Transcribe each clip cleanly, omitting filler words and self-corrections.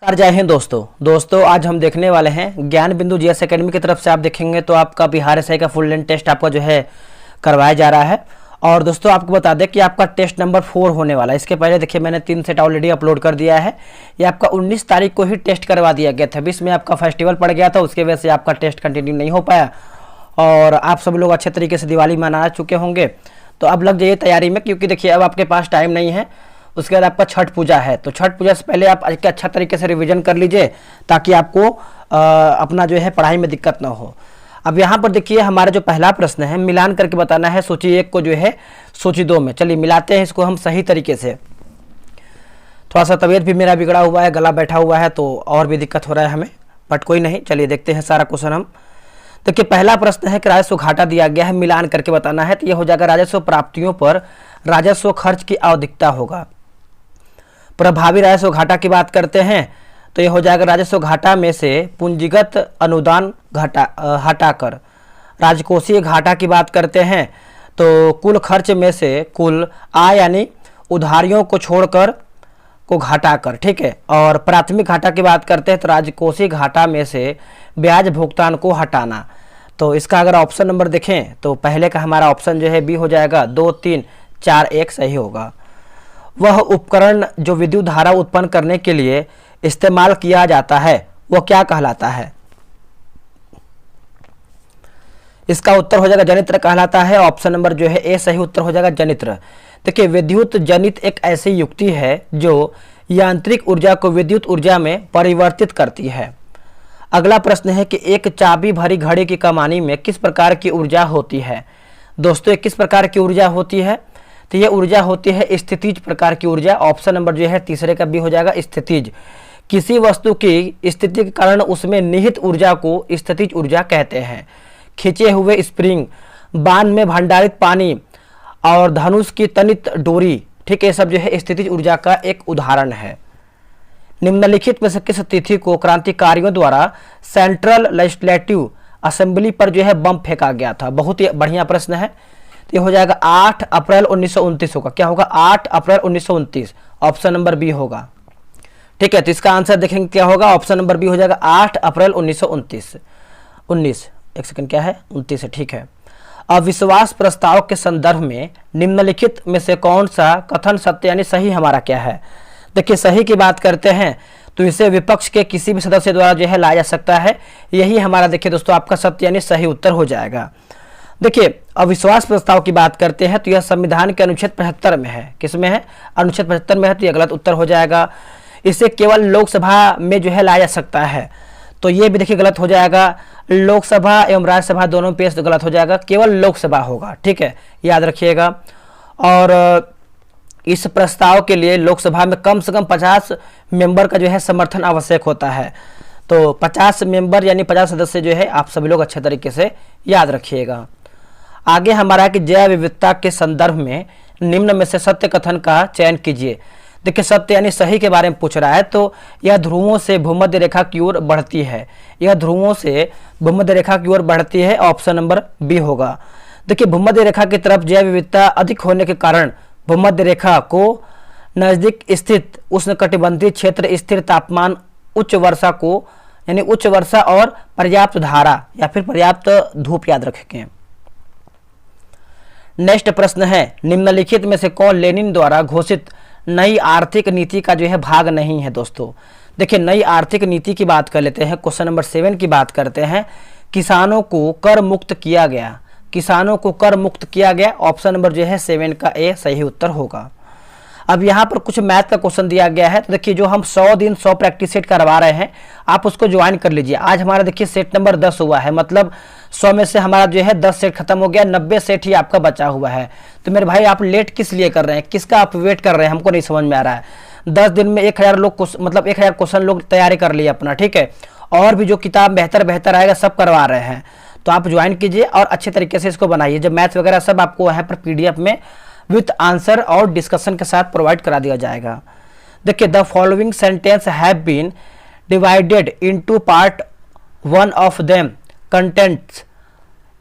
नमस्कार, जय हिंद दोस्तों आज हम देखने वाले हैं ज्ञान बिंदु जीएस एकेडमी की तरफ से। आप देखेंगे तो आपका बिहार एसआई का फुल लेंथ टेस्ट आपका जो है करवाया जा रहा है। और दोस्तों आपको बता दें कि आपका टेस्ट नंबर 4 होने वाला है। इसके पहले देखिए मैंने 3 सेट ऑलरेडी अपलोड कर दिया है। ये आपका 19 तारीख को ही टेस्ट करवा दिया गया था। 20 में आपका फेस्टिवल पड़ गया था, उसके वजह से आपका टेस्ट कंटिन्यू नहीं हो पाया और आप सब लोग अच्छे तरीके से दिवाली मना चुके होंगे। तो अब लग जाइए तैयारी में, क्योंकि देखिए अब आपके पास टाइम नहीं है। उसके बाद आपका छठ पूजा है, तो छठ पूजा से पहले आप अच्छा तरीके से रिवीजन कर लीजिए ताकि आपको अपना जो है पढ़ाई में दिक्कत ना हो। अब यहाँ पर देखिए हमारा जो पहला प्रश्न है, मिलान करके बताना है सूची 1 को जो है सूची 2 में। चलिए मिलाते हैं इसको हम सही तरीके से। थोड़ा सा तबीयत भी मेरा बिगड़ा हुआ है, गला बैठा हुआ है, तो और भी दिक्कत हो रहा है हमें, बट कोई नहीं। चलिए देखते हैं सारा क्वेश्चन हम। देखिए पहला प्रश्न है कि राजस्व घाटा दिया गया है, मिलान करके बताना है। तो ये हो जाएगा राजस्व प्राप्तियों पर राजस्व खर्च की आवधिकता होगा। प्रभावी राजस्व घाटा की बात करते हैं तो ये हो जाएगा राजस्व घाटा में से पूंजीगत अनुदान हटाकर। राजकोषीय घाटा की बात करते हैं तो कुल खर्च में से कुल आय यानी उधारियों को छोड़कर को घटाकर, ठीक है। और प्राथमिक घाटा की बात करते हैं तो राजकोषीय घाटा में से ब्याज भुगतान को हटाना। तो इसका अगर ऑप्शन नंबर देखें तो पहले का हमारा ऑप्शन जो है बी हो जाएगा। 2, 3, 4, 1 सही होगा। वह उपकरण जो विद्युत धारा उत्पन्न करने के लिए इस्तेमाल किया जाता है वह क्या कहलाता है? इसका उत्तर हो जाएगा जनित्र कहलाता है। ऑप्शन नंबर जो है ए सही उत्तर हो जाएगा, जनित्र। देखिए विद्युत जनित एक ऐसी युक्ति है जो यांत्रिक ऊर्जा को विद्युत ऊर्जा में परिवर्तित करती है। अगला प्रश्न है कि एक चाबी भरी घड़ी की कमानी में किस प्रकार की ऊर्जा होती है? दोस्तों किस प्रकार की ऊर्जा होती है? तो ये ऊर्जा होती है स्थितिज प्रकार की ऊर्जा। ऑप्शन नंबर जो है तीसरे का बी हो जाएगा, स्थितिज। किसी वस्तु की स्थिति के कारण उसमें निहित ऊर्जा को स्थितिज ऊर्जा कहते हैं। खींचे हुए स्प्रिंग, बांध में भंडारित पानी और धनुष की तनित डोरी, ठीक है, सब जो है स्थितिज ऊर्जा का एक उदाहरण है। निम्नलिखित में से किस तिथि को क्रांतिकारियों द्वारा सेंट्रल लेजिस्लेटिव असेंबली पर जो है बम फेंका गया था? बहुत ही बढ़िया प्रश्न है। तो ये हो जाएगा 8 अप्रैल 1929 होगा। क्या होगा? 8 अप्रैल 1929। ऑप्शन नंबर बी होगा, ठीक है। तो इसका आंसर देखेंगे क्या होगा। ऑप्शन नंबर बी हो जाएगा 8 अप्रैल 1929। 19 एक सेकंड क्या है, 29 है, ठीक है। अविश्वास प्रस्ताव के संदर्भ में निम्नलिखित में से कौन सा कथन सत्य यानी सही हमारा क्या है? देखिए सही की बात करते हैं तो इसे विपक्ष के किसी भी सदस्य द्वारा जो है लाया जा सकता है। यही हमारा देखिए दोस्तों आपका सत्य यानी सही उत्तर हो जाएगा। देखिए अविश्वास प्रस्ताव की बात करते हैं तो यह संविधान के अनुच्छेद 75 में है। किसमें है? अनुच्छेद 75 में है, तो यह गलत उत्तर हो जाएगा। इसे केवल लोकसभा में जो है लाया जा सकता है, तो ये भी देखिए गलत हो जाएगा। लोकसभा एवं राज्यसभा दोनों पे गलत हो जाएगा, केवल लोकसभा होगा, ठीक है, याद रखिएगा। और इस प्रस्ताव के लिए लोकसभा में कम से कम 50 मेंबर का जो है समर्थन आवश्यक होता है। तो 50 मेंबर यानी 50 सदस्य जो है आप सभी लोग अच्छे तरीके से याद रखिएगा। आगे हमारा कि जैव विविधता के संदर्भ में निम्न में से सत्य कथन का चयन कीजिए। देखिए सत्य यानी सही के बारे में पूछ रहा है, तो यह ध्रुवों से भूमध्य रेखा की ओर बढ़ती है। यह ध्रुवों से भूमध्य रेखा की ओर बढ़ती है। ऑप्शन नंबर बी होगा। देखिए भूमध्य रेखा की तरफ जैव विविधता अधिक होने के कारण भूमध्य रेखा को नजदीक स्थित उष्णकटिबंधीय क्षेत्र स्थिर तापमान, उच्च वर्षा को यानी उच्च वर्षा और पर्याप्त धारा या फिर पर्याप्त धूप याद रखें। नेक्स्ट प्रश्न है निम्नलिखित में से कौन लेनिन द्वारा घोषित नई आर्थिक नीति का जो है भाग नहीं है? दोस्तों देखिए नई आर्थिक नीति की बात कर लेते हैं। क्वेश्चन नंबर 7 की बात करते हैं। किसानों को कर मुक्त किया गया। किसानों को कर मुक्त किया गया। ऑप्शन नंबर जो है 7 का ए सही उत्तर होगा। अब यहाँ पर कुछ मैथ का क्वेश्चन दिया गया है, तो देखिए जो हम 100 दिन 100 प्रैक्टिस सेट करवा रहे हैं आप उसको ज्वाइन कर लीजिए। आज हमारा देखिए सेट नंबर 10 हुआ है, मतलब 100 में से हमारा जो है 10 सेट खत्म हो गया, 90 सेट ही आपका बचा हुआ है। तो मेरे भाई आप लेट किस लिए कर रहे हैं? किसका आप वेट कर रहे हैं? हमको नहीं समझ में आ रहा है। 10 दिन में 1000 लोग मतलब 1000 क्वेश्चन लोग तैयारी कर लिए अपना, ठीक है। और भी जो किताब बेहतर आएगा सब करवा रहे हैं, तो आप ज्वाइन कीजिए और अच्छे तरीके से इसको बनाइए। जब मैथ वगैरह सब आपको यहाँ पर PDF में विथ आंसर और डिस्कशन के साथ प्रोवाइड करा दिया जाएगा। देखिए the following sentence have been divided into part, one of them contains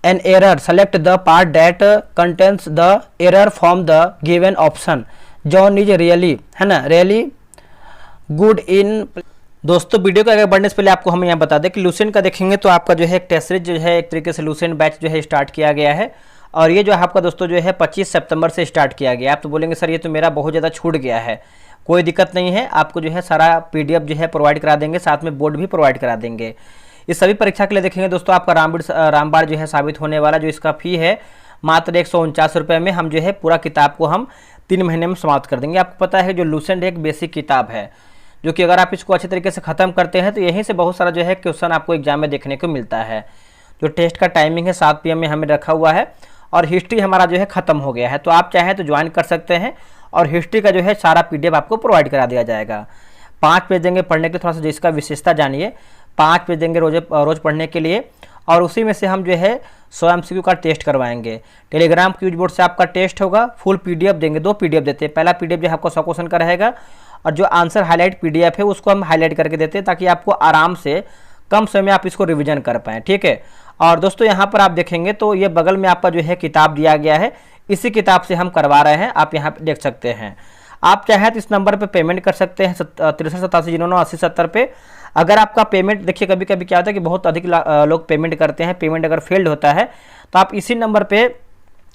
an error, select the part that contains the error from the given option. John is really, है ना, really good in दोस्तों video को आगे बढ़ने से पहले आपको हम यहाँ बता दें कि लूसेंट का देखेंगे तो आपका जो है एक टेस्ट सीरीज जो है एक तरीके से लूसेंट बैच जो है स्टार्ट किया गया है। और ये जो है आपका दोस्तों जो है 25 सितंबर से स्टार्ट किया गया। आप तो बोलेंगे सर ये तो मेरा बहुत ज़्यादा छूट गया है। कोई दिक्कत नहीं है, आपको जो है सारा PDF जो है प्रोवाइड करा देंगे, साथ में बोर्ड भी प्रोवाइड करा देंगे। इस सभी परीक्षा के लिए देखेंगे दोस्तों आपका रामबाण जो है साबित होने वाला, जो इसका फ़ी है मात्र 149 रुपये में हम जो है पूरा किताब को हम 3 महीने में समाप्त कर देंगे। आपको पता है जो लूसेंट एक बेसिक किताब है, जो कि अगर आप इसको अच्छे तरीके से ख़त्म करते हैं तो यहीं से बहुत सारा जो है क्वेश्चन आपको एग्जाम में देखने को मिलता है। जो टेस्ट का टाइमिंग है 7 PM में हमें रखा हुआ है और हिस्ट्री हमारा जो है ख़त्म हो गया है, तो आप चाहें तो ज्वाइन कर सकते हैं और हिस्ट्री का जो है सारा PDF आपको प्रोवाइड करा दिया जाएगा। 5 पेज देंगे पढ़ने के लिए, थोड़ा सा जिसका विशेषता जानिए। 5 पेज देंगे रोज़ पढ़ने के लिए और उसी में से हम जो है 100 MCQ का टेस्ट करवाएंगे। टेलीग्राम क्यूज बोर्ड से आपका टेस्ट होगा, फुल PDF देंगे, 2 PDF देते हैं। पहला PDF जो है आपको 100 क्वेश्चन का रहेगा और जो आंसर हाईलाइट PDF है उसको हम हाईलाइट करके देते हैं ताकि आपको आराम से कम समय में आप इसको रिवीजन कर पाएँ, ठीक है। और दोस्तों यहाँ पर आप देखेंगे तो ये बगल में आपका जो है किताब दिया गया है, इसी किताब से हम करवा रहे हैं, आप यहाँ पे देख सकते हैं। आप चाहें तो इस नंबर पे पेमेंट कर सकते हैं 6387 पे। अगर आपका पेमेंट देखिए कभी कभी क्या होता है कि बहुत अधिक लोग पेमेंट करते हैं, पेमेंट अगर फेल्ड होता है तो आप इसी नंबर पे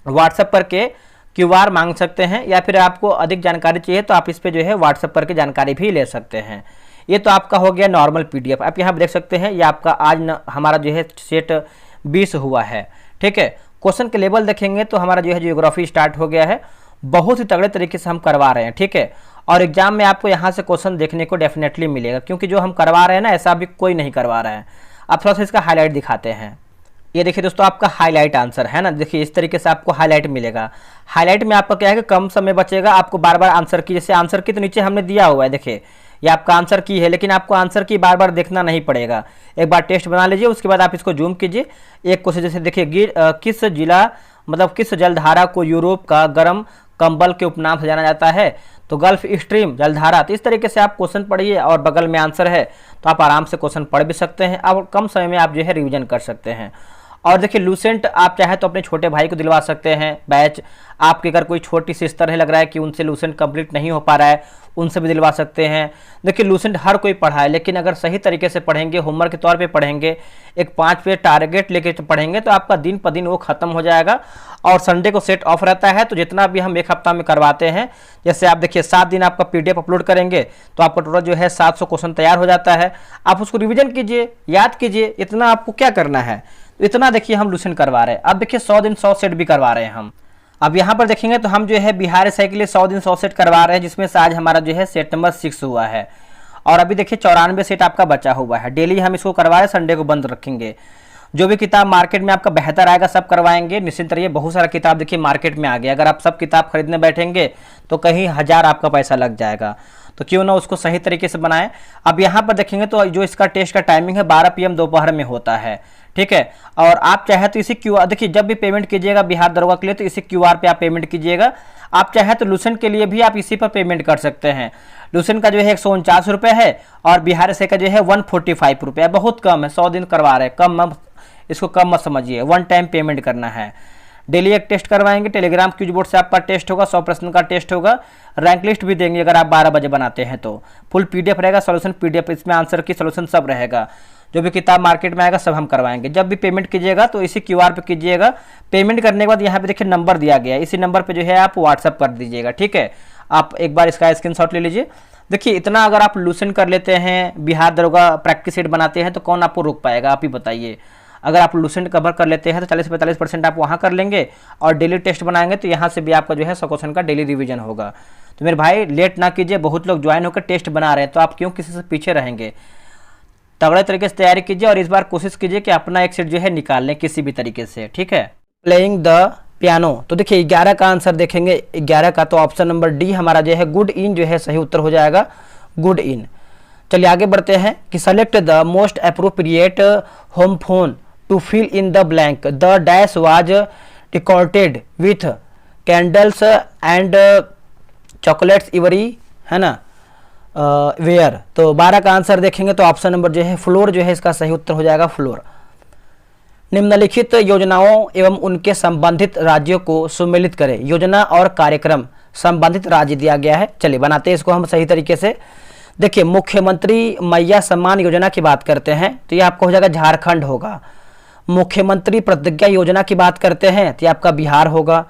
व्हाट्सएप पर के QR मांग सकते हैं, या फिर आपको अधिक जानकारी चाहिए तो आप इस पे जो है व्हाट्सएप करके जानकारी भी ले सकते हैं। ये तो आपका हो गया नॉर्मल PDF। आप यहाँ देख सकते हैं ये आपका आज हमारा जो है सेट 20 हुआ है, ठीक है। क्वेश्चन के लेवल देखेंगे तो हमारा जो है जियोग्राफी स्टार्ट हो गया है, बहुत ही तगड़े तरीके से हम करवा रहे हैं, ठीक है। और एग्जाम में आपको यहाँ से क्वेश्चन देखने को डेफिनेटली मिलेगा, क्योंकि जो हम करवा रहे हैं ना ऐसा अभी कोई नहीं करवा रहा है। आप थोड़ा सा इसका हाईलाइट दिखाते हैं। ये देखिए दोस्तों आपका हाईलाइट आंसर है ना, देखिए इस तरीके से आपको हाईलाइट मिलेगा। हाईलाइट में आपका क्या है कि कम समय बचेगा, आपको बार बार आंसर की, जैसे आंसर की तो नीचे हमने दिया हुआ है, देखिए ये आपका आंसर की है, लेकिन आपको आंसर की बार बार देखना नहीं पड़ेगा। एक बार टेस्ट बना लीजिए, उसके बाद आप इसको जूम कीजिए। एक क्वेश्चन जैसे देखिए किस जिला मतलब किस जलधारा को यूरोप का गर्म कंबल के उपनाम से जाना जाता है, तो गल्फ स्ट्रीम जलधारा। तो इस तरीके से आप क्वेश्चन पढ़िए और बगल में आंसर है, तो आप आराम से क्वेश्चन पढ़ भी सकते हैं और कम समय में आप जो है रिवीजन कर सकते हैं। और देखिए लूसेंट आप चाहे तो अपने छोटे भाई को दिलवा सकते हैं बैच। आपके अगर कोई छोटी सिस्टर है, लग रहा है कि उनसे लूसेंट कंप्लीट नहीं हो पा रहा है, उनसे भी दिलवा सकते हैं। देखिए लूसेंट हर कोई पढ़ा है, लेकिन अगर सही तरीके से पढ़ेंगे, होमवर्क के तौर पे पढ़ेंगे, एक 5 पेज टारगेट लेके पढ़ेंगे तो आपका दिन पर दिन वो खत्म हो जाएगा। और संडे को सेट ऑफ रहता है, तो जितना भी हम 1 हफ्ता में करवाते हैं, जैसे आप देखिए 7 दिन आपका PDF अपलोड करेंगे तो आपका टोटल जो है 700 क्वेश्चन तैयार हो जाता है। आप उसको रिविजन कीजिए, याद कीजिए, इतना आपको क्या करना है, इतना देखिए हम लूसेंट करवा रहे हैं। अब देखिए 100 दिन 100 सेट भी करवा रहे हैं हम। अब यहाँ पर देखेंगे तो हम जो है बिहार SI के लिए 100 दिन 100 सेट करवा रहे हैं, जिसमें से आज हमारा जो है सेट नंबर 6 हुआ है और अभी देखिए 94 सेट आपका बचा हुआ है। डेली हम इसको करवा रहे हैं, संडे को बंद रखेंगे। जो भी किताब मार्केट में आपका बेहतर आएगा सब करवाएंगे, निश्चिंत रहिए। बहुत सारा किताब देखिए मार्केट में आ गया, अगर आप सब किताब खरीदने बैठेंगे तो कहीं 1000 आपका पैसा लग जाएगा, तो क्यों ना उसको सही तरीके से बनाएं। अब यहाँ पर देखेंगे तो जो इसका टेस्ट का टाइमिंग है 12 PM दोपहर में होता है, ठीक है। और आप चाहे तो इसी QR देखिए जब भी पेमेंट कीजिएगा बिहार दरोगा के लिए तो इसी QR पे आप पेमेंट कीजिएगा। आप चाहे तो लूसेंट के लिए भी आप इसी पर पेमेंट कर सकते हैं। लूसेंट का जो है 149 रुपये है और बिहार SI का जो है 145 रुपये, बहुत कम है। 100 दिन करवा रहे हैं, कम मत, इसको कम मत समझिए, 1 टाइम पेमेंट करना है। डेली एक टेस्ट करवाएंगे, टेलीग्राम क्यूज बोर्ड से आपका टेस्ट होगा, 100 प्रश्न का टेस्ट होगा। रैंक लिस्ट भी देंगे अगर आप 12 बजे बनाते हैं तो। फुल PDF रहेगा, सोल्यूशन PDF, इसमें आंसर की सोल्यूशन सब रहेगा। जो भी किताब मार्केट में आएगा सब हम करवाएंगे। जब भी पेमेंट कीजिएगा तो इसी QR पे कीजिएगा। पेमेंट करने के बाद यहाँ पे देखिए नंबर दिया गया है, इसी नंबर पे जो है आप व्हाट्सअप कर दीजिएगा, ठीक है। आप एक बार इसका स्क्रीनशॉट ले लीजिए। देखिए इतना अगर आप लूसेंट कर लेते हैं, बिहार दरोगा प्रैक्टिस सेट बनाते हैं, तो कौन आपको रोक पाएगा, आप ही बताइए। अगर आप लूसेंट कवर कर लेते हैं तो 40 से 45% आप वहाँ कर लेंगे और डेली टेस्ट बनाएंगे तो यहाँ से भी आपका जो है 100 क्वेश्चन का डेली रिवीजन होगा। तो मेरे भाई लेट ना कीजिए, बहुत लोग ज्वाइन होकर टेस्ट बना रहे हैं, तो आप क्यों किसी से पीछे रहेंगे। तगड़े तरीके से तैयारी कीजिए और इस बार कोशिश कीजिए कि अपना एक सेट जो है निकाल लें किसी भी तरीके से, ठीक है। प्लेइंग द पियानो, तो देखिए 11 का आंसर देखेंगे, 11 का तो ऑप्शन नंबर डी हमारा जो है गुड इन जो है सही उत्तर हो जाएगा, गुड इन। चलिए आगे बढ़ते हैं कि select the most appropriate homophone to fill in the blank, the dash was decorated with candles and chocolates every, है ना, वेयर। तो 12 का आंसर देखेंगे तो ऑप्शन नंबर जो है फ्लोर जो है इसका सही उत्तर हो जाएगा, फ्लोर। निम्नलिखित योजनाओं एवं उनके संबंधित राज्यों को सुमेलित करें। योजना और कार्यक्रम संबंधित राज्य दिया गया है, चलिए बनाते हैं इसको हम सही तरीके से। देखिए मुख्यमंत्री मैया सम्मान योजना की बात करते हैं तो ये आपका हो जाएगा झारखंड होगा। मुख्यमंत्री प्रतिज्ञा योजना की बात करते हैं तो ये आपका बिहार होगा।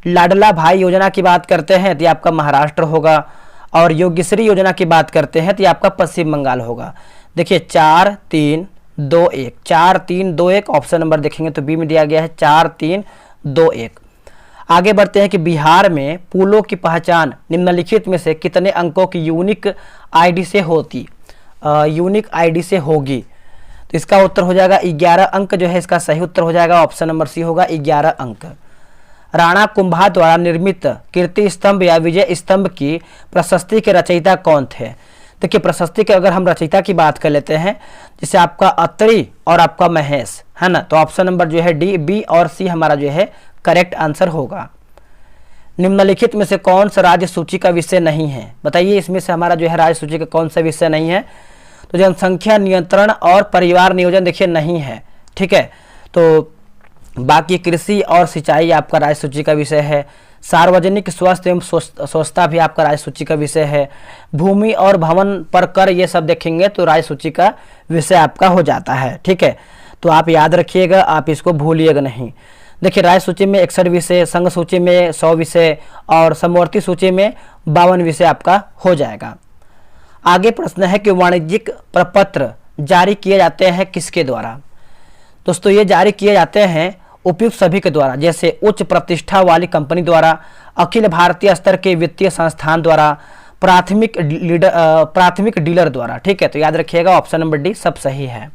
लाडला भाई योजना की बात करते हैं तो ये आपका महाराष्ट्र होगा। और योगीश्री योजना की बात करते हैं तो ये आपका पश्चिम बंगाल होगा। देखिए 4 3 2 1, 4 3 2 1 ऑप्शन नंबर देखेंगे तो बी में दिया गया है 4 3 2 1। आगे बढ़ते हैं कि बिहार में पुलों की पहचान निम्नलिखित में से कितने अंकों की यूनिक आईडी से होती यूनिक आईडी से होगी। तो इसका उत्तर हो जाएगा 11 अंक जो है इसका सही उत्तर हो जाएगा ऑप्शन नंबर सी होगा 11 अंक। राणा कुंभा द्वारा निर्मित कीर्ति स्तंभ या विजय स्तंभ की प्रशस्ति के रचयिता कौन थे। देखिए प्रशस्ति के अगर हम रचयिता की बात कर लेते हैं जैसे आपका अत्रि और आपका महेश है ना, तो ऑप्शन नंबर जो है डी, बी और सी हमारा जो है करेक्ट आंसर होगा। निम्नलिखित में से कौन सा राज्य सूची का विषय नहीं है, बताइए इसमें से हमारा जो है राज्य सूची का कौन सा विषय नहीं है। तो जनसंख्या नियंत्रण और परिवार नियोजन देखिए नहीं है, ठीक है। तो बाकी कृषि और सिंचाई आपका राज्य सूची का विषय है। सार्वजनिक स्वास्थ्य एवं स्वच्छता भी आपका राज्य सूची का विषय है। भूमि और भवन पर कर ये सब देखेंगे तो राज्य सूची का विषय आपका हो जाता है, ठीक है। तो आप याद रखिएगा, आप इसको भूलिएगा नहीं। देखिए राज्य सूची में 61 विषय, संघ सूची में 100 विषय और समवर्ती सूची में 52 विषय आपका हो जाएगा। आगे प्रश्न है कि वाणिज्यिक प्रपत्र जारी किए जाते हैं किसके द्वारा। दोस्तों ये जारी किए जाते हैं उपयुक्त सभी के द्वारा, जैसे उच्च प्रतिष्ठा वाली कंपनी द्वारा, अखिल भारतीय स्तर के वित्तीय संस्थान द्वारा, प्राथमिक डीलर द्वारा, ठीक है। तो याद रखिएगा ऑप्शन नंबर डी सब सही है।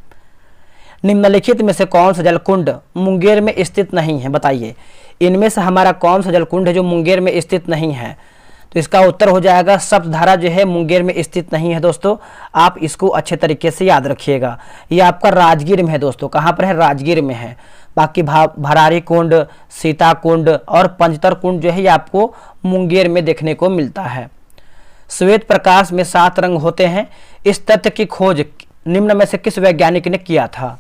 निम्नलिखित में से कौन सा जलकुंड मुंगेर में स्थित नहीं है, बताइए इनमें से हमारा कौन सा जलकुंड है जो मुंगेर में स्थित नहीं है। तो इसका उत्तर हो जाएगा सप्तधारा जो है मुंगेर में स्थित नहीं है। दोस्तों आप इसको अच्छे तरीके से याद रखिएगा, ये आपका राजगीर में है दोस्तों, कहाँ पर है, राजगीर में है। बाकी भरारी कुंड, सीता कुंड और पंचतर कुंड जो है ये आपको मुंगेर में देखने को मिलता है। श्वेत प्रकाश में 7 रंग होते हैं, इस तथ्य की खोज निम्न में से किस वैज्ञानिक ने किया था।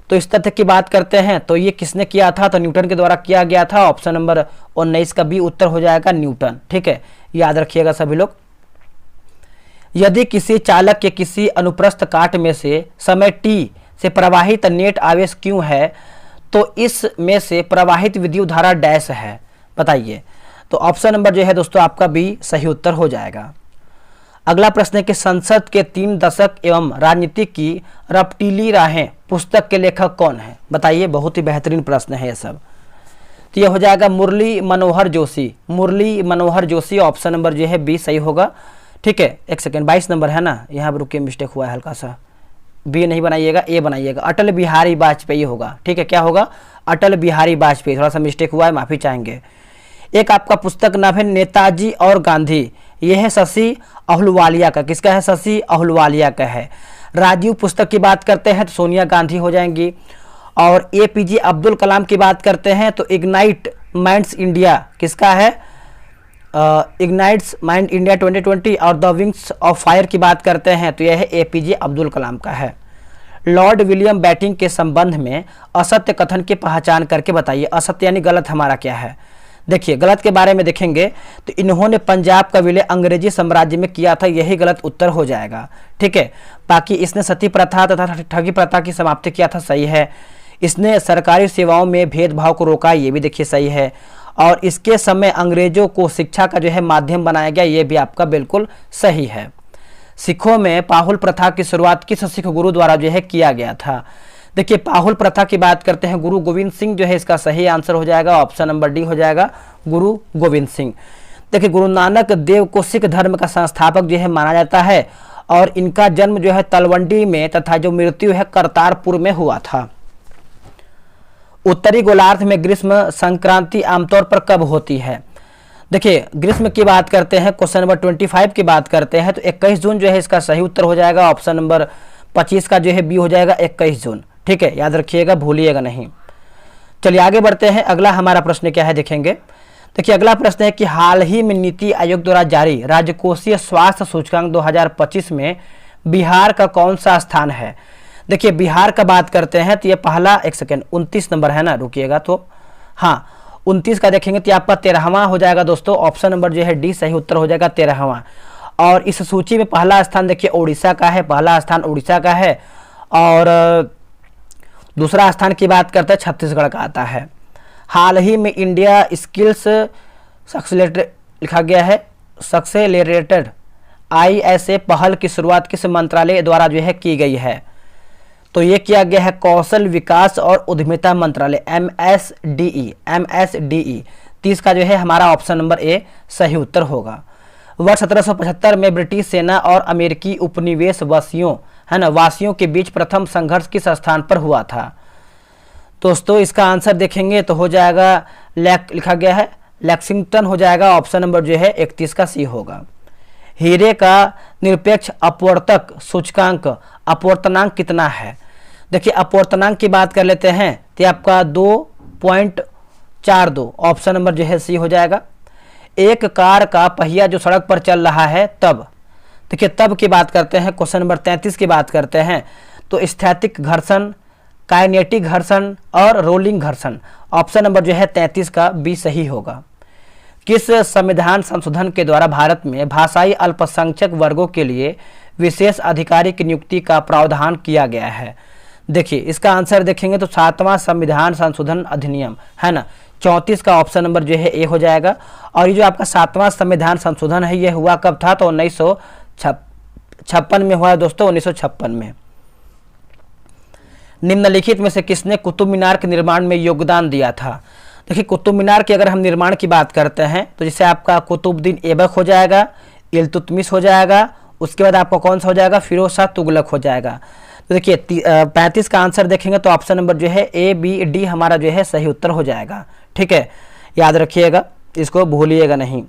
तो इस तथ्य की बात करते हैं तो ये किसने किया था, तो न्यूटन के द्वारा किया गया था। ऑप्शन नंबर 19 का बी उत्तर हो जाएगा न्यूटन, ठीक है, याद रखिएगा सभी लोग। यदि किसी चालक के किसी अनुप्रस्थ काट में से समय t से प्रवाहित नेट आवेश क्यों है, तो इस में से प्रवाहित विद्युत धारा डैश है, बताइए। तो ऑप्शन नंबर जो है दोस्तों आपका बी सही उत्तर हो जाएगा। अगला प्रश्न है कि संसद के 3 दशक एवं राजनीति की रपटीली राहें पुस्तक के लेखक कौन है, बताइए। बहुत ही बेहतरीन प्रश्न है ये सब। तो ये हो जाएगा मुरली मनोहर जोशी, मुरली मनोहर जोशी ऑप्शन नंबर जो है बी सही होगा, ठीक है। एक सेकेंड 22 नंबर है ना, यहाँ पर रुकिए मिस्टेक हुआ है हल्का सा, बी नहीं बनाइएगा ए बनाइएगा, अटल बिहारी वाजपेयी होगा, ठीक है। क्या होगा, अटल बिहारी वाजपेयी, थोड़ा सा मिस्टेक हुआ है माफी चाहेंगे। एक आपका पुस्तक नाम है नेताजी और गांधी, यह है शशि अहलुवालिया का, किसका है, शशि अहलुवालिया का है। राजीव पुस्तक की बात करते हैं तो सोनिया गांधी हो जाएंगी। और एपीजे अब्दुल कलाम की बात करते हैं तो इग्नाइट माइंड्स इंडिया किसका है, इग्नाइट्स माइंड इंडिया 2020। और द विंग्स ऑफ फायर की बात करते हैं तो यह है एपीजे अब्दुल कलाम का है। लॉर्ड विलियम बैटिंग के संबंध में असत्य कथन की पहचान करके बताइए, असत्य यानी गलत हमारा क्या है। देखिए गलत के बारे में देखेंगे तो इन्होंने पंजाब का विलय अंग्रेजी साम्राज्य में किया था, यही गलत उत्तर हो जाएगा, ठीक है। बाकी इसने सती प्रथा तथा ठगी प्रथा की समाप्ति किया था, सही है। इसने सरकारी सेवाओं में भेदभाव को रोका, ये भी देखिए सही है। और इसके समय अंग्रेजों को शिक्षा का जो है माध्यम बनाया गया, ये भी आपका बिल्कुल सही है। सिखों में पाहुल प्रथा की शुरुआत किस सिख गुरु द्वारा जो है किया गया था। देखिए पाहुल प्रथा की बात करते हैं गुरु गोविंद सिंह जो है इसका सही आंसर हो जाएगा, ऑप्शन नंबर डी हो जाएगा गुरु गोविंद सिंह। देखिए गुरु नानक देव को सिख धर्म का संस्थापक जो है माना जाता है और इनका जन्म जो है तलवंडी में तथा जो मृत्यु है करतारपुर में हुआ था। उत्तरी गोलार्ध में ग्रीष्म संक्रांति आमतौर पर कब होती है। देखिए ग्रीष्म की बात करते हैं, क्वेश्चन नंबर 25 की बात करते हैं तो 21 जून जो है इसका सही उत्तर हो जाएगा, ऑप्शन नंबर 25 का जो है बी हो जाएगा 21 जून, ठीक है, याद रखिएगा भूलिएगा नहीं। चलिए आगे बढ़ते हैं, अगला हमारा प्रश्न क्या है देखेंगे। देखिए अगला प्रश्न है कि हाल ही में नीति आयोग द्वारा जारी राजकोषीय स्वास्थ्य सूचकांक 2025 में बिहार का कौन सा स्थान है। देखिए बिहार का बात करते हैं तो ये पहला, एक सेकेंड 29 नंबर है ना, रुकिएगा तो हाँ 29 का देखेंगे तो आपका 13वां हो जाएगा दोस्तों, ऑप्शन नंबर जो है डी सही उत्तर हो जाएगा 13वां। और इस सूची में पहला स्थान देखिए उड़ीसा का है, पहला स्थान उड़ीसा का है, और दूसरा स्थान की बात करते हैं छत्तीसगढ़ का आता है। हाल ही में इंडिया स्किल्स सक्सेलरेटेड लिखा गया है, सक्सेलरेटेड ISA पहल की शुरुआत किस मंत्रालय द्वारा जो है की गई है? तो ये किया गया है कौशल विकास और उद्यमिता मंत्रालय, MSDE। 30 का जो है हमारा ऑप्शन नंबर ए सही उत्तर होगा। वर्ष 1775 में ब्रिटिश सेना और अमेरिकी उपनिवेश वासियों है ना वासियों के बीच प्रथम संघर्ष किस स्थान पर हुआ था? दोस्तों इसका आंसर देखेंगे तो हो जाएगा लिखा गया है लेक्सिंगटन हो जाएगा, ऑप्शन नंबर जो है 31 का सी होगा। हीरे का निरपेक्ष अपवर्तक सूचकांक अपवर्तनांक कितना है? देखिए अपवर्तनांक की बात कर लेते हैं तो आपका 2.42, ऑप्शन नंबर जो है सी हो जाएगा। एक कार का पहिया जो सड़क पर चल रहा है तब, देखिए तब की बात करते हैं, क्वेश्चन नंबर 33 की बात करते हैं तो स्थैतिक घर्षण, काइनेटिक घर्षण और रोलिंग घर्षण, ऑप्शन नंबर जो है 33 का बी सही होगा। किस संविधान संशोधन के द्वारा भारत में भाषाई अल्पसंख्यक वर्गों के लिए विशेष अधिकारी की नियुक्ति का प्रावधान किया गया है? देखिए इसका आंसर देखेंगे तो 7वां संविधान संशोधन अधिनियम है ना, 34 का ऑप्शन नंबर जो है ए हो जाएगा। और ये जो आपका 7वां संविधान संशोधन है ये हुआ कब था? तो 1956 में हुआ दोस्तों, 1956 में। निम्नलिखित में से किसने कुतुब मीनार के निर्माण में योगदान दिया था? देखिए कुतुब मीनार के अगर हम निर्माण की बात करते हैं तो जैसे आपका कुतुबुद्दीन ऐबक हो जाएगा, इल्तुतमिश हो जाएगा, उसके बाद आपका कौन सा हो जाएगा? फिरोज शाह तुगलक हो जाएगा। तो देखिए 35 का आंसर देखेंगे तो ऑप्शन नंबर जो है ए बी डी हमारा जो है सही उत्तर हो जाएगा। ठीक है, याद रखिएगा, इसको भूलिएगा नहीं।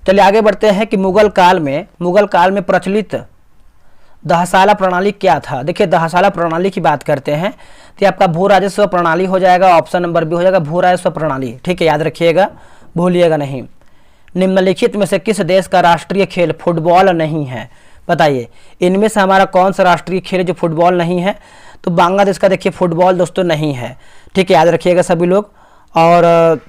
चलिए आगे बढ़ते हैं कि मुगल काल में प्रचलित दहसाला प्रणाली क्या था? देखिए दहसाला प्रणाली की बात करते हैं तो आपका भू राजस्व प्रणाली हो जाएगा, ऑप्शन नंबर बी हो जाएगा भू राजस्व प्रणाली। ठीक है, याद रखिएगा, भूलिएगा नहीं। निम्नलिखित में से किस देश का राष्ट्रीय खेल फुटबॉल नहीं है? बताइए इनमें से हमारा कौन सा राष्ट्रीय खेल जो फुटबॉल नहीं है? तो बांग्लादेश का देखिए फुटबॉल दोस्तों नहीं है। ठीक है, याद रखिएगा सभी लोग। और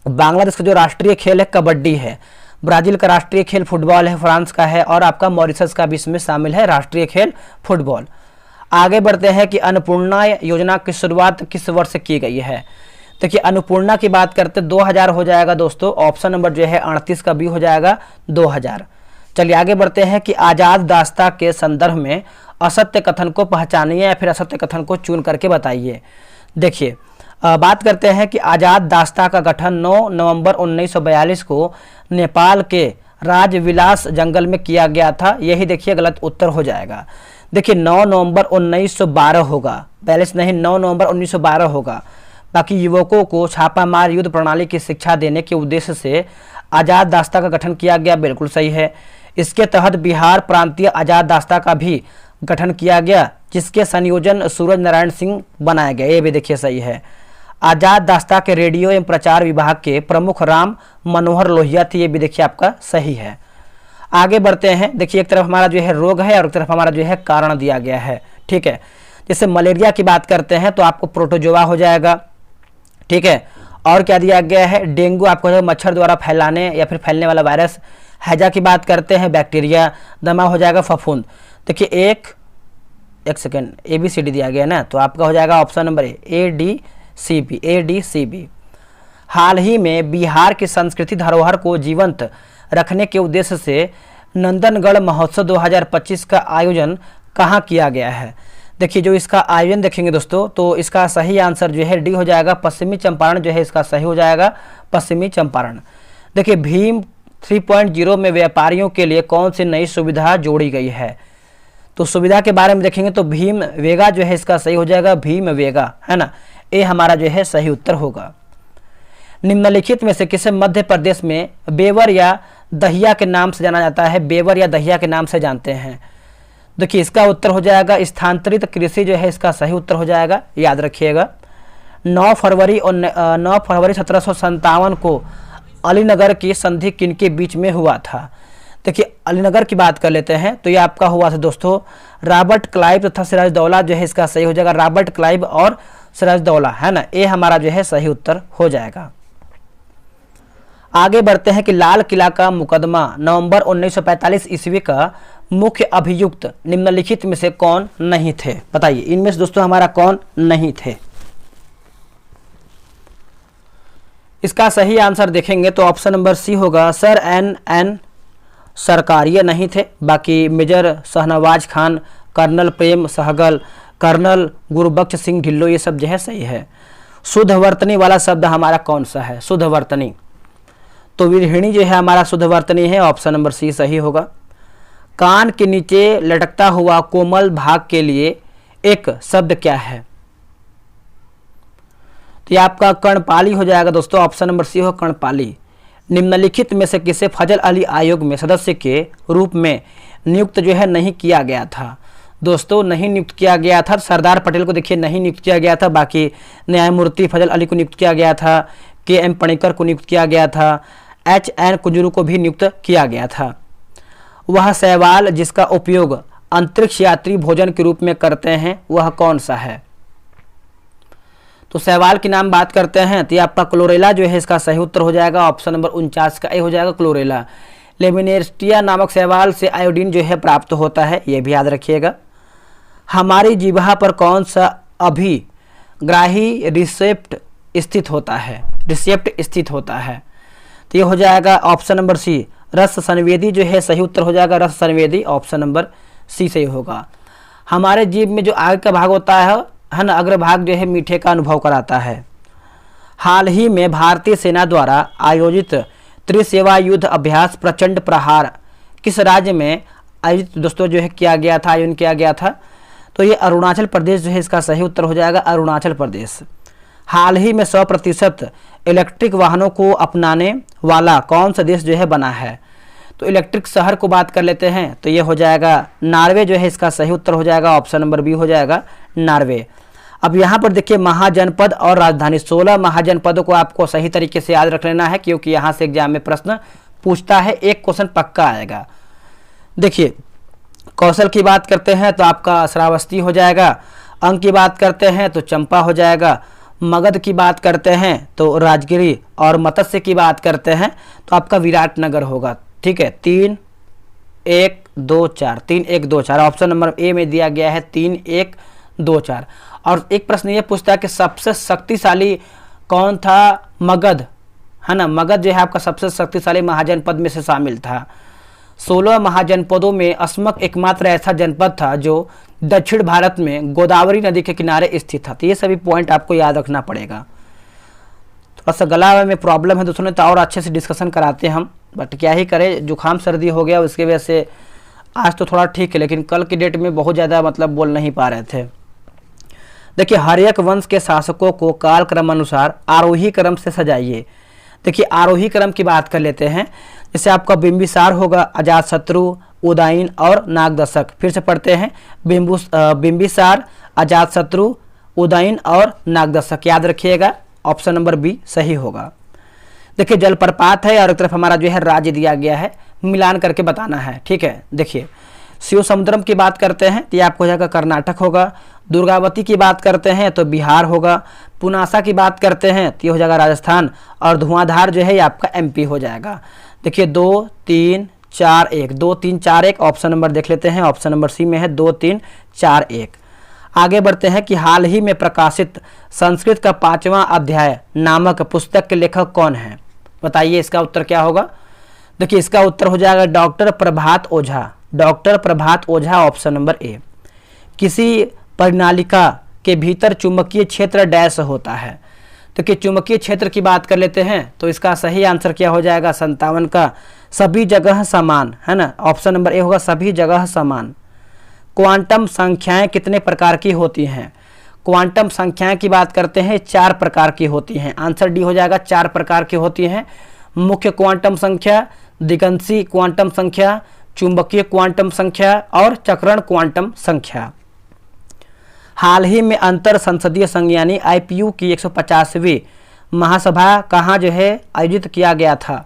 बांग्लादेश का जो राष्ट्रीय खेल है कबड्डी है। ब्राजील का राष्ट्रीय खेल फुटबॉल है, फ्रांस का है, और आपका मॉरिशस का भी इसमें शामिल है राष्ट्रीय खेल फुटबॉल। आगे बढ़ते हैं कि अन्नपूर्णा योजना की शुरुआत किस वर्ष से की गई है? देखिए अन्नपूर्णा की बात करते 2000 हो जाएगा दोस्तों, ऑप्शन नंबर जो है 38 का भी हो जाएगा 2000। चलिए आगे बढ़ते हैं कि आजाद दास्ता के संदर्भ में असत्य कथन को पहचानिए या फिर असत्य कथन को चुन करके बताइए। देखिए बात करते हैं कि आजाद दास्ता का गठन 9 नवंबर 1942 को नेपाल के राजविलास जंगल में किया गया था। यही देखिए गलत उत्तर हो जाएगा। देखिए 9 नवंबर 1912 होगा, 42 नहीं, 9 नवंबर 1912 होगा। बाकी युवकों को छापामार युद्ध प्रणाली की शिक्षा देने के उद्देश्य से आजाद दास्ता का गठन किया गया, बिल्कुल सही है। इसके तहत बिहार प्रांतीय आजाद दास्ता का भी गठन किया गया, जिसके संयोजन सूरज नारायण सिंह बनाया गया, ये भी देखिए सही है। आजाद दास्ता के रेडियो एवं प्रचार विभाग के प्रमुख राम मनोहर लोहिया थे, ये भी देखिए आपका सही है। आगे बढ़ते हैं, देखिए एक तरफ हमारा जो है रोग है और एक तरफ हमारा जो है कारण दिया गया है। ठीक है, जैसे मलेरिया की बात करते हैं तो आपको प्रोटोजोआ हो जाएगा। ठीक है, और क्या दिया गया है? डेंगू आपको जो मच्छर द्वारा फैलाने या फिर फैलने वाला वायरस। हैजा की बात करते हैं बैक्टीरिया। दमा हो जाएगा फफूंद। देखिए एक सेकेंड, ABCD दिया गया ना, तो आपका हो जाएगा ऑप्शन नंबर ADCB। हाल ही में बिहार की संस्कृति धरोहर को जीवंत रखने के उद्देश्य से नंदनगढ़ महोत्सव 2025 का आयोजन कहाँ किया गया है? देखिए जो इसका आयोजन देखेंगे दोस्तों तो इसका सही आंसर जो है डी हो जाएगा, पश्चिमी चंपारण जो है इसका सही हो जाएगा, पश्चिमी चंपारण। देखिए भीम 3.0 में व्यापारियों के लिए कौन सी नई सुविधा जोड़ी गई है? तो सुविधा के बारे में देखेंगे तो भीम वेगा जो है इसका सही हो जाएगा, भीम वेगा है ना, ये हमारा जो है सही उत्तर होगा। निम्नलिखित में से किसे मध्य प्रदेश में बेवर या दहिया के नाम से जाना जाता है? बेवर या दहिया के नाम से जानते हैं। देखिए इसका उत्तर हो जाएगा स्थानांतरित कृषि जो है इसका सही उत्तर हो जाएगा, याद रखिएगा। 9 फरवरी 1757 को अलीनगर की संधि किनके बीच में हुआ था? देखिए अलीनगर की बात कर लेते हैं तो ये आपका हुआ था दोस्तों रॉबर्ट क्लाइव तथा सिराजदौला जो है इसका सही हो जाएगा, रॉबर्ट क्लाइव और सिराजदौला है ना, ये हमारा जो है सही उत्तर हो जाएगा। आगे बढ़ते हैं कि लाल किला का मुकदमा नवंबर 1945 ईस्वी का मुख्य अभियुक्त निम्नलिखित में से कौन नहीं थे? बताइए इनमें से दोस्तों हमारा कौन नहीं थे? इसका सही आंसर देखेंगे तो ऑप्शन नंबर सी होगा, सर एन सरकार, ये नहीं थे। बाकी major Shahnawaz Khan, colonel Prem Sahgal, colonel Gurbaksh Singh Dhillon, ये सब जो है सही है। शुद्ध वर्तनी वाला शब्द हमारा कौन सा है? शुद्ध वर्तनी, तो विरहिणी जो है हमारा शुद्ध वर्तनी है, ऑप्शन नंबर सी सही होगा। कान के नीचे लटकता हुआ कोमल भाग के लिए एक शब्द क्या है? तो ये आपका कर्णपाली हो जाएगा दोस्तों, ऑप्शन नंबर सी हो कर्णपाली। निम्नलिखित में से किसे फजल अली आयोग में सदस्य के रूप में नियुक्त जो है नहीं किया गया था? दोस्तों नहीं नियुक्त किया गया था, सरदार पटेल को देखिए नहीं नियुक्त किया गया था, बाकी न्यायमूर्ति फजल अली को नियुक्त किया गया था, के.एम. पणिकर को नियुक्त किया गया था, H.N. कुंजरू को भी नियुक्त किया गया था। वह शैवाल जिसका उपयोग अंतरिक्ष यात्री भोजन के रूप में करते हैं वह कौन सा है? तो शैवाल की नाम बात करते हैं तो ये आपका क्लोरेला जो है इसका सही उत्तर हो जाएगा, ऑप्शन नंबर 49 का ए हो जाएगा क्लोरेला। लेमिनेस्टिया नामक शैवाल से आयोडीन जो है प्राप्त होता है, ये भी याद रखिएगा। हमारी जिह्वा पर कौन सा अभिग्राही रिसेप्ट स्थित होता है? रिसेप्ट स्थित होता है, तो ये हो जाएगा ऑप्शन नंबर सी, रस संवेदी जो है सही उत्तर हो जाएगा, रस संवेदी, ऑप्शन नंबर सी सही होगा। हमारे जीभ में जो आगे का भाग होता है ना, अग्रभाग जो है मीठे का अनुभव कराता है। हाल ही में भारतीय सेना द्वारा आयोजित त्रिसेवा युद्ध अभ्यास प्रचंड प्रहार किस राज्य में आयोजित दोस्तों जो है किया गया था, आयोजन किया गया था? तो ये अरुणाचल प्रदेश जो है इसका सही उत्तर हो जाएगा, अरुणाचल प्रदेश। हाल ही में 100% इलेक्ट्रिक वाहनों को अपनाने वाला कौन सा देश जो है बना है? तो इलेक्ट्रिक शहर को बात कर लेते हैं तो ये हो जाएगा नॉर्वे जो है इसका सही उत्तर हो जाएगा, ऑप्शन नंबर बी हो जाएगा नॉर्वे। अब यहाँ पर देखिए महाजनपद और राजधानी, 16 महाजनपदों को आपको सही तरीके से याद रख लेना है क्योंकि यहाँ से एग्जाम में प्रश्न पूछता है, एक क्वेश्चन पक्का आएगा। देखिए कौशल की बात करते हैं तो आपका श्रावस्ती हो जाएगा, अंक की बात करते हैं तो चंपा हो जाएगा, मगध की बात करते हैं तो राजगिरी, और मत्स्य की बात करते हैं तो आपका विराटनगर होगा। ठीक है, 3 1 2 4, 3 1 2 4, ऑप्शन नंबर ए में दिया गया है 3 1 2 4। और एक प्रश्न ये पूछता है कि सबसे शक्तिशाली कौन था? मगध, है ना, मगध जो है आपका सबसे शक्तिशाली महाजनपद में से शामिल था। 16 महाजनपदों में अस्मक एकमात्र ऐसा जनपद था जो दक्षिण भारत में गोदावरी नदी के किनारे स्थित था। तो ये सभी पॉइंट आपको याद रखना पड़ेगा। थोड़ा सा गला में प्रॉब्लम है दोस्तों ने, तो और अच्छे से डिस्कशन कराते हैं हम, बट क्या ही करें, जुकाम सर्दी हो गया उसकी वजह से आज तो थोड़ा ठीक है, लेकिन कल की डेट में बहुत ज़्यादा मतलब बोल नहीं पा रहे थे। देखिए हर्यक वंश के शासकों को कालक्रम अनुसार आरोही क्रम से सजाइए। देखिए आरोही क्रम की बात कर लेते हैं, जैसे आपका बिंबिसार होगा, अजातशत्रु, उदयन और नागदशक। फिर से पढ़ते हैं, बिंबिसार, अजातशत्रु, उदयन और नागदशक, याद रखिएगा, ऑप्शन नंबर बी सही होगा। देखिए जलप्रपात है और एक तरफ हमारा जो है राज्य दिया गया है, मिलान करके बताना है। ठीक है, देखिए शिव समुद्रम की बात करते हैं तो ये आपको हो जाएगा कर्नाटक होगा, दुर्गावती की बात करते हैं तो बिहार होगा, पुनासा की बात करते हैं तो ये हो जाएगा राजस्थान, और धुआंधार जो है ये आपका एमपी हो जाएगा। देखिए 2 3 4 1, 2 3 4 1, ऑप्शन नंबर देख लेते हैं, ऑप्शन नंबर सी में है 2 3 4 1। आगे बढ़ते हैं कि हाल ही में प्रकाशित संस्कृत का 5वां अध्याय नामक पुस्तक के लेखक कौन है? बताइए इसका उत्तर क्या होगा? देखिए इसका उत्तर हो जाएगा doctor Prabhat Ojha, doctor Prabhat Ojha, option number A. किसी परिनालिका के भीतर चुंबकीय क्षेत्र डैश होता है? तो कि चुंबकीय क्षेत्र की बात कर लेते हैं तो इसका सही आंसर क्या हो जाएगा? 57 का सभी जगह समान, है ना, ऑप्शन नंबर ए होगा सभी जगह समान। क्वांटम संख्याएं कितने प्रकार की होती हैं? क्वांटम संख्याएं की बात करते हैं 4 प्रकार की होती हैं, आंसर डी हो जाएगा, 4 प्रकार की होती हैं। मुख्य क्वांटम संख्या, दिगंशी क्वांटम संख्या, चुंबकीय क्वांटम संख्या और चक्रण क्वांटम संख्या। हाल ही में अंतर संसदीय संघ यानी आईपीयू की 150वीं महासभा कहाँ जो है आयोजित किया गया था?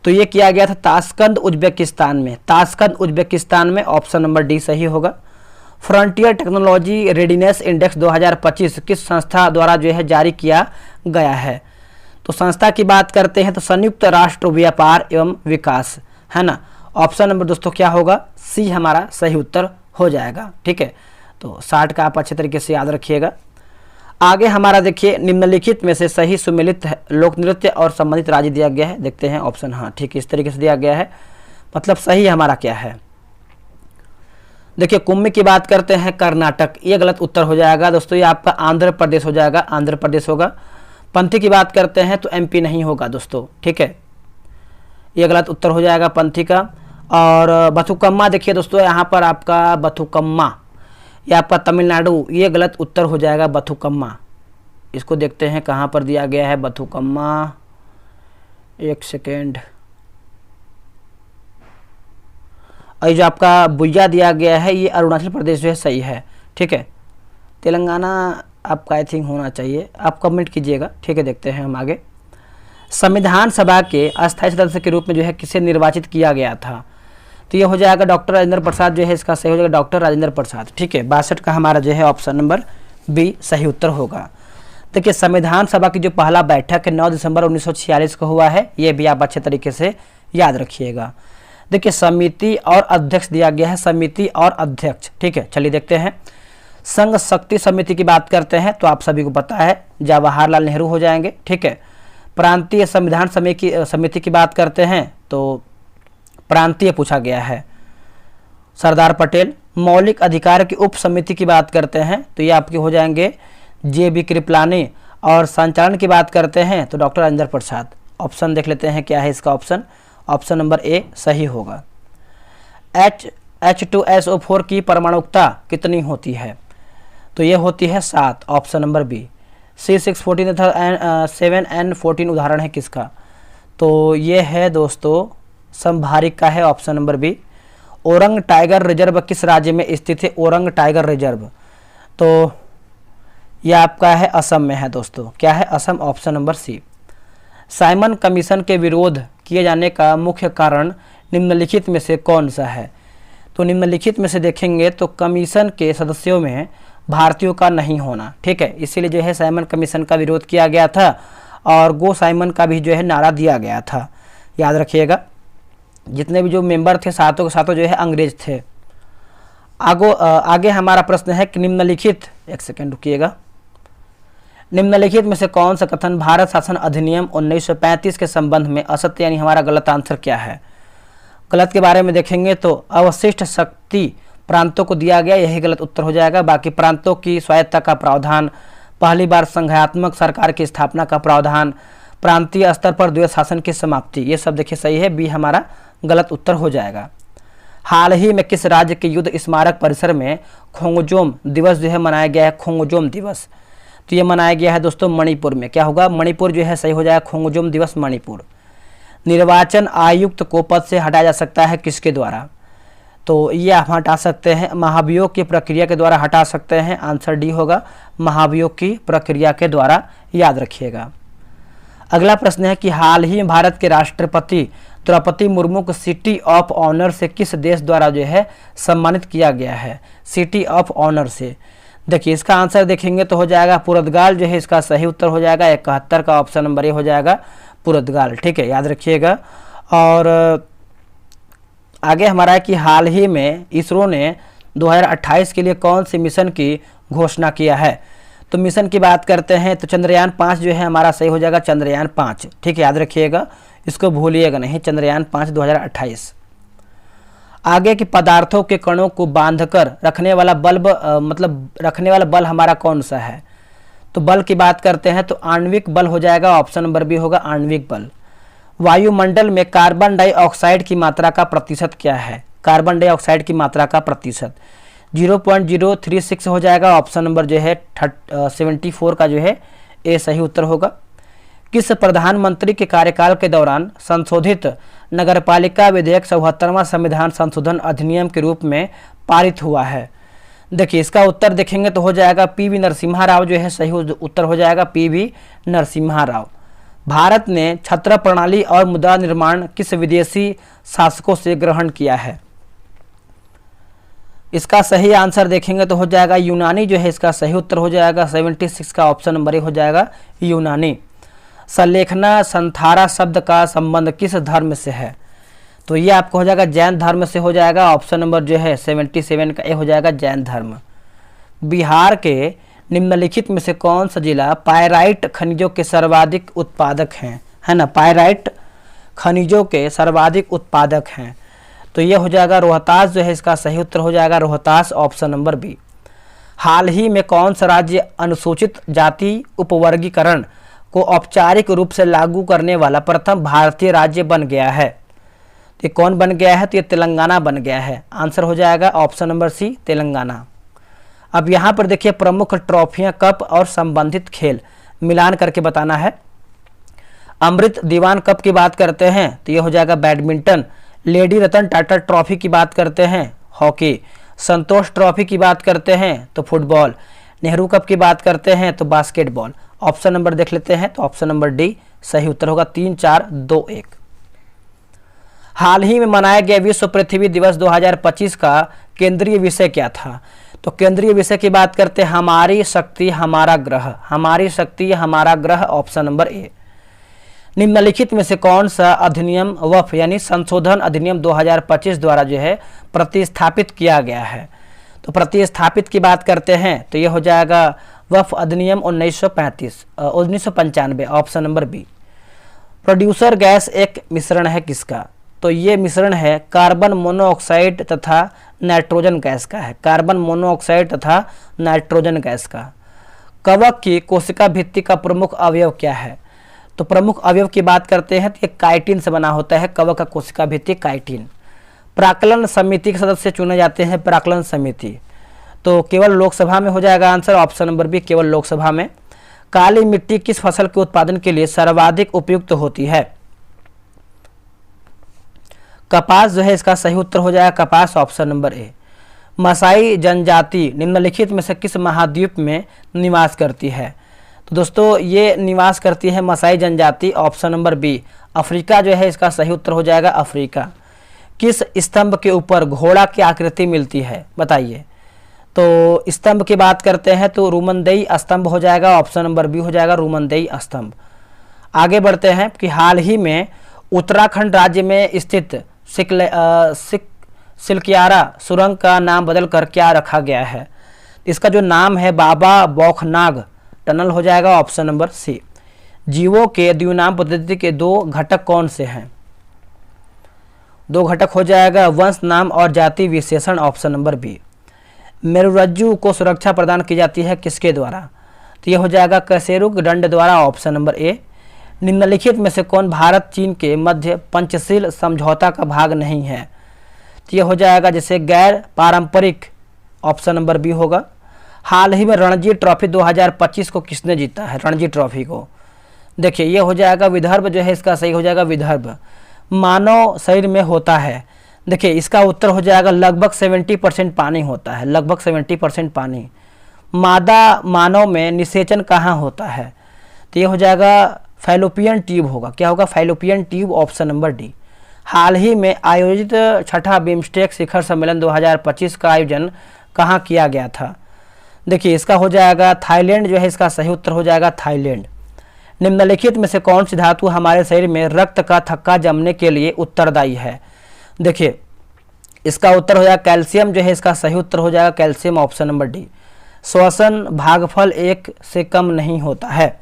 तो ये किया गया था ताशकंद उज्बेकिस्तान में, ताशकंद उज्बेकिस्तान में, ऑप्शन नंबर डी सही होगा। फ्रंटियर टेक्नोलॉजी रेडीनेस इंडेक्स 2025 किस संस्था द्वारा जो है जारी किया गया है? तो संस्था की बात करते हैं तो संयुक्त राष्ट्र व्यापार एवं विकास, है ना। ऑप्शन नंबर दोस्तों क्या होगा, सी हमारा सही उत्तर हो जाएगा। ठीक है, तो 60 का आप अच्छे तरीके से याद रखिएगा। आगे हमारा देखिए, निम्नलिखित में से सही सुमेलित लोक नृत्य और संबंधित राज्य दिया गया है। देखते हैं ऑप्शन, हाँ ठीक है, इस तरीके से दिया गया है, मतलब सही हमारा क्या है। देखिए कुंभ की बात करते हैं कर्नाटक, ये गलत उत्तर हो जाएगा दोस्तों, ये आपका आंध्र प्रदेश हो जाएगा, आंध्र प्रदेश होगा। पंथी की बात करते हैं तो एमपी नहीं होगा दोस्तों, ठीक है, ये गलत उत्तर हो जाएगा पंथी का। और बथुकम्मा देखिए दोस्तों, यहाँ पर आपका बथुकम्मा, ये आपका तमिलनाडु, ये गलत उत्तर हो जाएगा बथुकम्मा। इसको देखते हैं कहाँ पर दिया गया है बथुकम्मा, एक सेकेंड। और जो आपका बुइया दिया गया है ये अरुणाचल प्रदेश जो है सही है। ठीक है, तेलंगाना आपका आई थिंक होना चाहिए, आप कमेंट कीजिएगा। ठीक है, देखते हैं हम आगे। संविधान सभा के अस्थायी सदस्य के रूप में जो है किसे निर्वाचित किया गया था, तो ये हो जाएगा डॉक्टर राजेंद्र प्रसाद, जो है इसका सही हो जाएगा डॉक्टर राजेंद्र प्रसाद। ठीक है, 62 का हमारा जो है ऑप्शन नंबर बी सही उत्तर होगा। देखिए संविधान सभा की जो पहला बैठक है 9 दिसंबर 1946 को हुआ है, ये भी आप अच्छे तरीके से याद रखिएगा। देखिए समिति और अध्यक्ष दिया गया है, समिति और अध्यक्ष। ठीक है, चलिए देखते हैं। संघ शक्ति समिति की बात करते हैं तो आप सभी को पता है जवाहरलाल नेहरू हो जाएंगे। ठीक है, प्रांतीय संविधान समिति की बात करते हैं तो प्रांतीय पूछा गया है, सरदार पटेल। मौलिक अधिकार की उप समिति की बात करते हैं तो ये आपके हो जाएंगे JB कृपलानी। और संचालन की बात करते हैं तो डॉक्टर राजेंद्र प्रसाद। ऑप्शन देख लेते हैं क्या है इसका ऑप्शन, ऑप्शन नंबर ए सही होगा। H2SO4 की परमाणुकता कितनी होती है, तो ये होती है 7, ऑप्शन नंबर बी। C614 तथा 7N14 उदाहरण है किसका, तो ये है दोस्तों संभारिक का है, option number B. Orang tiger reserve किस राज्य में स्थित है, ओरंग टाइगर रिजर्व, तो यह आपका है असम में है दोस्तों, क्या है Assam, option number C. Simon Commission के विरोध किए जाने का मुख्य कारण निम्नलिखित में से कौन सा है, तो निम्नलिखित में से देखेंगे तो कमीशन के सदस्यों में भारतीयों का नहीं होना। ठीक है, इसीलिए जो है साइमन कमीशन का विरोध किया गया था और गो साइमन का भी जो है नारा दिया गया था, याद रखिएगा। जितने भी जो मेंबर थे सातों के सातों जो है अंग्रेज थे। आगे हमारा प्रश्न है कि निम्नलिखित, एक सेकेंड रुकिएगा, निम्नलिखित में से कौन सा कथन भारत शासन अधिनियम 1935 के संबंध में असत्य यानी हमारा गलत आंसर क्या है। गलत के बारे में देखेंगे तो अवशिष्ट शक्ति प्रांतों को दिया गया, यही गलत उत्तर हो जाएगा। बाकी प्रांतों की स्वायत्तता का प्रावधान, पहली बार संघात्मक सरकार की स्थापना का प्रावधान, प्रांतीय स्तर पर द्वैत शासन की समाप्ति, ये सब देखिए सही है, बी हमारा गलत उत्तर हो जाएगा। हाल ही में किस राज्य के युद्ध स्मारक परिसर में खोंगजोम दिवस जो है मनाया गया है, खोंगजोम दिवस, तो ये मनाया गया है दोस्तों मणिपुर में, क्या होगा मणिपुर जो है सही हो जाएगा, खोंगजोम दिवस मणिपुर। निर्वाचन आयुक्त को पद से हटाया जा सकता है किसके द्वारा, तो ये आप हटा सकते हैं महाभियोग की प्रक्रिया के द्वारा हटा सकते हैं, आंसर डी होगा महाभियोग की प्रक्रिया के द्वारा, याद रखिएगा। अगला प्रश्न है कि हाल ही में भारत के राष्ट्रपति द्रौपदी मुर्मू को सिटी ऑफ ऑनर से किस देश द्वारा जो है सम्मानित किया गया है, सिटी ऑफ ऑनर से। देखिए इसका आंसर देखेंगे तो हो जाएगा पुर्तगाल जो है इसका सही उत्तर हो जाएगा, 71 का ऑप्शन नंबर ए हो जाएगा पुर्तगाल। ठीक है, याद रखिएगा। और आगे हमारा है कि हाल ही में इसरो ने 2028 के लिए कौन से मिशन की घोषणा किया है, तो मिशन की बात करते हैं तो चंद्रयान 5 जो है हमारा सही हो जाएगा, चंद्रयान 5। ठीक है, याद रखिएगा, इसको भूलिएगा नहीं, चंद्रयान 5 2028। आगे के पदार्थों के कणों को बांधकर रखने वाला बल्ब मतलब रखने वाला बल हमारा कौन सा है, तो बल की बात करते हैं तो आणविक बल हो जाएगा, ऑप्शन नंबर बी होगा आणविक बल। वायुमंडल में कार्बन डाइऑक्साइड की मात्रा का प्रतिशत क्या है, कार्बन डाइऑक्साइड की मात्रा का प्रतिशत 0.036 हो जाएगा, ऑप्शन नंबर जो है 74 का जो है ए सही उत्तर होगा। किस प्रधानमंत्री के कार्यकाल के दौरान संशोधित नगरपालिका विधेयक 74वां संविधान संशोधन अधिनियम के रूप में पारित हुआ है, देखिए इसका उत्तर देखेंगे तो हो जाएगा PV नरसिम्हा राव जो है सही उत्तर हो जाएगा, PV नरसिम्हा राव। भारत ने छत्र प्रणाली और मुद्रा निर्माण किस विदेशी शासकों से ग्रहण किया है, इसका सही आंसर देखेंगे तो हो जाएगा यूनानी जो है इसका सही उत्तर हो जाएगा, 76 का ऑप्शन नंबर ए हो जाएगा यूनानी। सलेखना संथारा शब्द का संबंध किस धर्म से है? तो ये आपको हो जाएगा जैन धर्म से हो जाएगा। ऑप्शन नंबर जो है 77 का ए हो जाएगा जैन धर्म। बिहार के निम्नलिखित में से कौन सा जिला पायराइट खनिजों के सर्वाधिक उत्पादक हैं? है ना, पायराइट खनिजों के सर्वाधिक उत्पादक हैं। तो ये हो जाएगा रोहतास जो है इसका सही उत्तर हो जाएगा रोहतास, ऑप्शन नंबर बी। हाल ही में कौन सा राज्य अनुसूचित जाति उपवर्गीकरण को औपचारिक रूप से लागू करने वाला प्रथम भारतीय राज्य बन गया है? तो कौन बन गया है? तो ये तेलंगाना बन गया है। आंसर हो जाएगा ऑप्शन नंबर सी तेलंगाना। अब यहाँ पर देखिए प्रमुख ट्रॉफियाँ, कप और संबंधित खेल मिलान करके बताना है। अमृत दीवान कप की बात करते हैं तो ये हो जाएगा badminton. Lady Ratan Tata trophy की बात करते हैं हॉकी। संतोष ट्रॉफी की बात करते हैं तो फुटबॉल। नेहरू कप की बात करते हैं तो बास्केटबॉल। ऑप्शन नंबर देख लेते हैं तो ऑप्शन नंबर डी सही उत्तर होगा 3 4 2 1। हाल ही में मनाया गया विश्व पृथ्वी दिवस 2025 का केंद्रीय विषय क्या था? तो केंद्रीय विषय की बात करते हैं हमारी शक्ति हमारा ग्रह। हमारी शक्ति हमारा ग्रह, ऑप्शन नंबर ए। निम्नलिखित में से कौन सा अधिनियम वफ यानी संशोधन अधिनियम 2025 द्वारा जो है प्रतिस्थापित किया गया है? तो प्रतिस्थापित की बात करते हैं तो ये हो जाएगा वफ अधिनियम 1995, option number B. Producer gas एक मिश्रण है किसका? तो ये मिश्रण है कार्बन मोनोऑक्साइड तथा नाइट्रोजन गैस का है। कार्बन मोनोऑक्साइड तथा नाइट्रोजन गैस का। कवक की कोशिका भित्ति का प्रमुख अवयव क्या है? तो प्रमुख अवयव की बात करते हैं तो ये काइटिन से बना होता है। कवक का कोशिका भित्ति काइटिन। प्राक्कलन समिति के सदस्य चुने जाते हैं। प्राक्कलन समिति तो केवल लोकसभा में हो जाएगा आंसर, ऑप्शन नंबर बी केवल लोकसभा में। काली मिट्टी किस फसल के उत्पादन के लिए सर्वाधिक उपयुक्त होती है? कपास जो है इसका सही उत्तर हो जाएगा कपास, ऑप्शन नंबर ए। मसाई जनजाति निम्नलिखित में से किस महाद्वीप में निवास करती है? तो दोस्तों ये निवास करती है मसाई जनजाति, ऑप्शन नंबर बी अफ्रीका जो है इसका सही उत्तर हो जाएगा अफ्रीका। किस स्तंभ के ऊपर घोड़ा की आकृति मिलती है बताइए? तो स्तंभ की बात करते हैं तो रूमनदेई स्तंभ हो जाएगा, ऑप्शन नंबर बी हो जाएगा रूमनदेई स्तंभ। आगे बढ़ते हैं कि हाल ही में उत्तराखंड राज्य में स्थित सिलकियारा सुरंग का नाम बदलकर क्या रखा गया है? इसका जो नाम है बाबा बौखनाग टनल हो जाएगा, ऑप्शन नंबर सी। जीवों के द्विनाम पद्धति के 2 घटक कौन से हैं? 2 घटक हो जाएगा वंश नाम और जाति विशेषण, ऑप्शन नंबर बी। मेरुरज्जु को सुरक्षा प्रदान की जाती है किसके द्वारा? तो यह हो जाएगा कशेरुक दंड द्वारा, ऑप्शन नंबर ए। निम्नलिखित में से कौन भारत चीन के मध्य पंचशील समझौता का भाग नहीं है? तो यह हो जाएगा जैसे गैर पारंपरिक, ऑप्शन नंबर बी होगा। हाल ही में रणजी ट्रॉफी 2025 को किसने जीता है? रणजी ट्रॉफी को देखिए ये हो जाएगा विदर्भ जो है इसका सही हो जाएगा विदर्भ। मानव शरीर में होता है, देखिए इसका उत्तर हो जाएगा लगभग 70% पानी होता है, लगभग 70% पानी। मादा मानव में निषेचन कहाँ होता है? तो ये हो जाएगा फैलोपियन ट्यूब होगा। क्या होगा? Fallopian tube, option number D. हाल ही में आयोजित 6ठा बिम्स्टेक शिखर सम्मेलन 2025 का आयोजन कहाँ किया गया था? देखिए इसका हो जाएगा थाईलैंड जो है इसका सही उत्तर हो जाएगा थाईलैंड। निम्नलिखित में से कौन सी धातु हमारे शरीर में रक्त का थक्का जमने के लिए उत्तरदायी है? देखिए इसका उत्तर हो जाएगा कैल्शियम जो है इसका सही उत्तर हो जाएगा कैल्शियम, ऑप्शन नंबर डी। श्वसन भागफल 1 से कम नहीं होता है।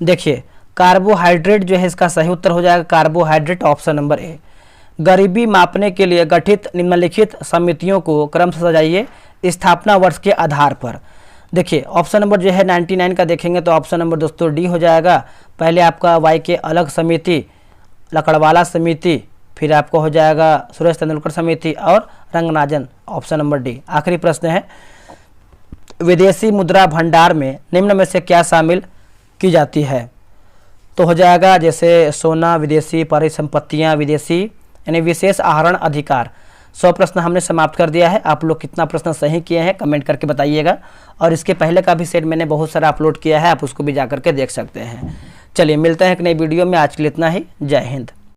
देखिए कार्बोहाइड्रेट जो है इसका सही उत्तर हो जाएगा कार्बोहाइड्रेट, ऑप्शन नंबर ए। गरीबी मापने के लिए गठित निम्नलिखित समितियों को क्रम से सजाइए स्थापना वर्ष के आधार पर। देखिए ऑप्शन नंबर जो है 99 का देखेंगे तो ऑप्शन नंबर दोस्तों डी हो जाएगा। पहले आपका वाई के अलग समिति, लकड़वाला समिति, फिर आपको हो जाएगा सुरेश तेंदुलकर समिति और रंगनाजन, ऑप्शन नंबर डी। आखिरी प्रश्न है विदेशी मुद्रा भंडार में निम्न में से क्या शामिल की जाती है? तो हो जाएगा जैसे सोना, विदेशी परिसंपत्तियां, विदेशी यानी विशेष आहरण अधिकार। 100 प्रश्न हमने समाप्त कर दिया है। आप लोग कितना प्रश्न सही किए हैं कमेंट करके बताइएगा। और इसके पहले का भी सेट मैंने बहुत सारा अपलोड किया है, आप उसको भी जा करके देख सकते हैं। चलिए मिलते हैं एक नई वीडियो में, आज के लिए इतना ही। जय हिंद।